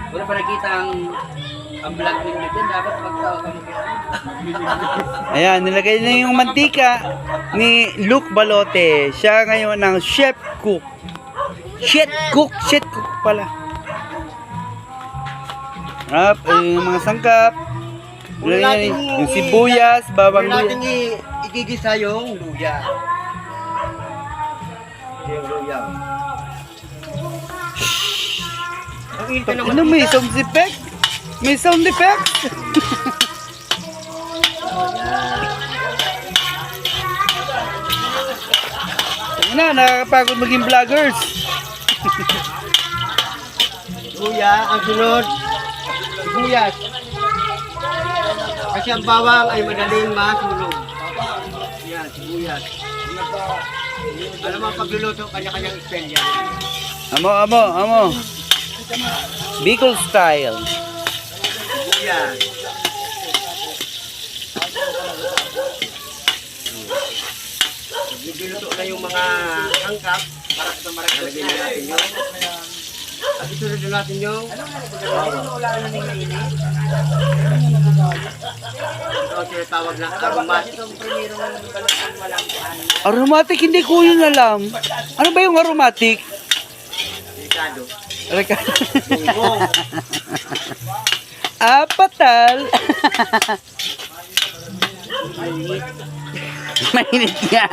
Wala pa nakita ang vlog ninyo dyan. Dapat magtao ka mo. Ayan, nilagay na yung mantika ni Luke Balote. Siya ngayon ang chef cook. Chef cook pala. Up, yung mga sangkap. Yung sibuyas, bawang Wala natin luya. igigisa yung luya. Yung luya. Ang ito naman. Ano, may sound effect? May sound effect? Na, nakakapagod maging vloggers. Luya, ang sunod. Sibuyas. Kasi ang bawang ay madaling matulog. Yan, sibuyas. Alam mo, ang pagluluto, kanya-kanyang spell yan. Amo. Bicol style. Sibuyas. Bibiluto na yung mga angkap para sa maragay na natin yun. At isunod na natin yung ito tinatawag ng aromatic. Aromatic, hindi ko yun alam. Ano ba yung aromatic? Delikado. Reka. Apatal. Mainit niya.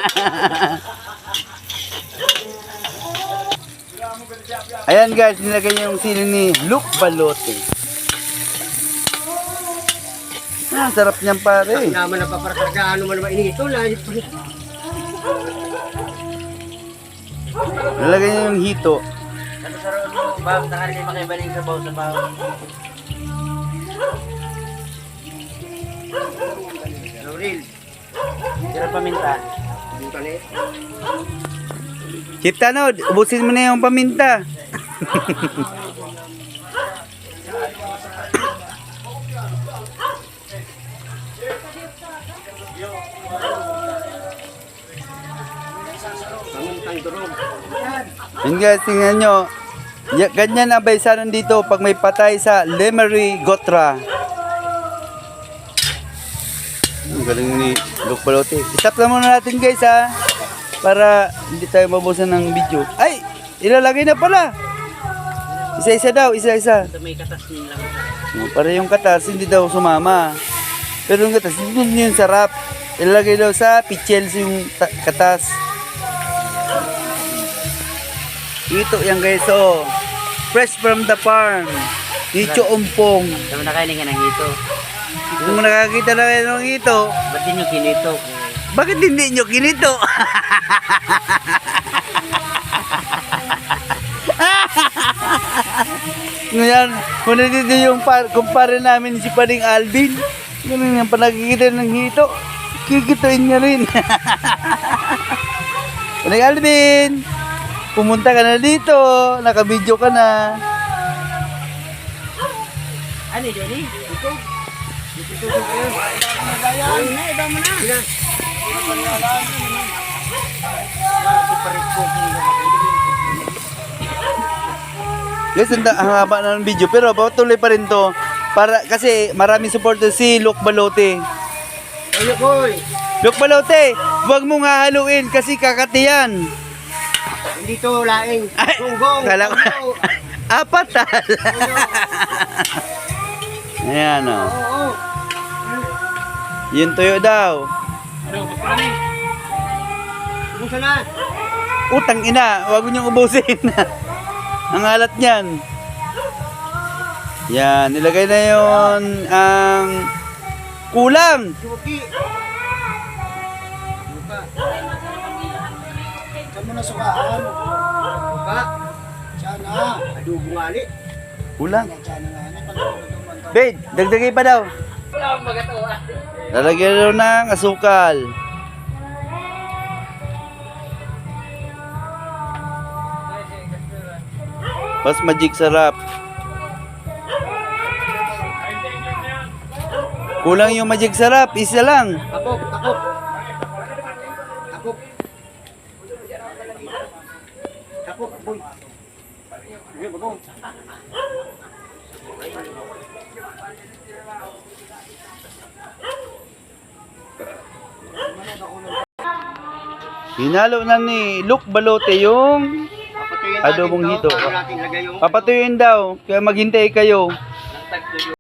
Ayan guys, nilagay niya yung sili ni Luke Balote. Ah, sarap niyan pare. Naman na paparkarga, ano man naman inito na. Nilagay niya yung hito. Ano sa roon mo, bang nakarinig makibaling sa baw sa baw. Laurel. Sira paminta. Hindi pa rin. Chip Tanod, ubusin mo na yung paminta. Pamintang durog. Yun guys, tingnan nyo. Ganyan ang baysanan dito pag may patay sa Lemery Gotra. Ang galing ni Luke Balote. Stop na muna natin guys ha. Para hindi tayo mabusan ng video. Ay! Ilalagay na pala. Isa-isa daw, isa-isa. Ito may katas din lang. Para yung katas, hindi daw sumama. Pero yung katas, hindi yung sarap. Ilalagay daw sa pichels yung katas. Ito yan guys, oh. Fresh from the farm. Nicho umpong. Tama na kayo nga ng ito. Kung nakakita na kayo ng ito, Ba't din yung kinito? bakit hindi nyo kinito? Ngayon, kung nandito yung kumpare namin si Paring Alvin, ganun yung panagkikita ng hito, kikituin niya rin. Paring Alvin, pumunta ka na dito, nakabidyo ka na. Ano yun eh? Ito? Ito kayo. Ayun na, iba mo na. Sila. Super Guys, ang haba na ng video, pero patuloy pa rin to. Para, kasi maraming supporter si Luke Balote. Ayo boy. Luke Balote, huwag mong hahaluin kasi kakatiyan. Hindi to laing. Gunggong. Kala ko, apatal. Ayan o. Oo. Yung tuyo daw. Ano, magkano? Kumusta na? Utang ina, huwag niyong ubusin. Ang alat niyan. Yan, nilagay na yon ang kulang. Suki. Suka. Saan mo na sukaan? Suka. Sana. Adobo nga ni. Kulang. Sana na. Babe, dagdagay pa daw. Wala akong magatawa. Lalagyan daw ng asukal. Mas magic sarap. Kulang yung magic sarap, isa lang. Takop, takop. Takop. Takop, boy. Sige, bagong. Hinalo na ni Luke Balote yung Papatuyin adobong to, hito. bago natin lagay yung Papatuyuin daw, kaya maghintay kayo. ng tagtuyo.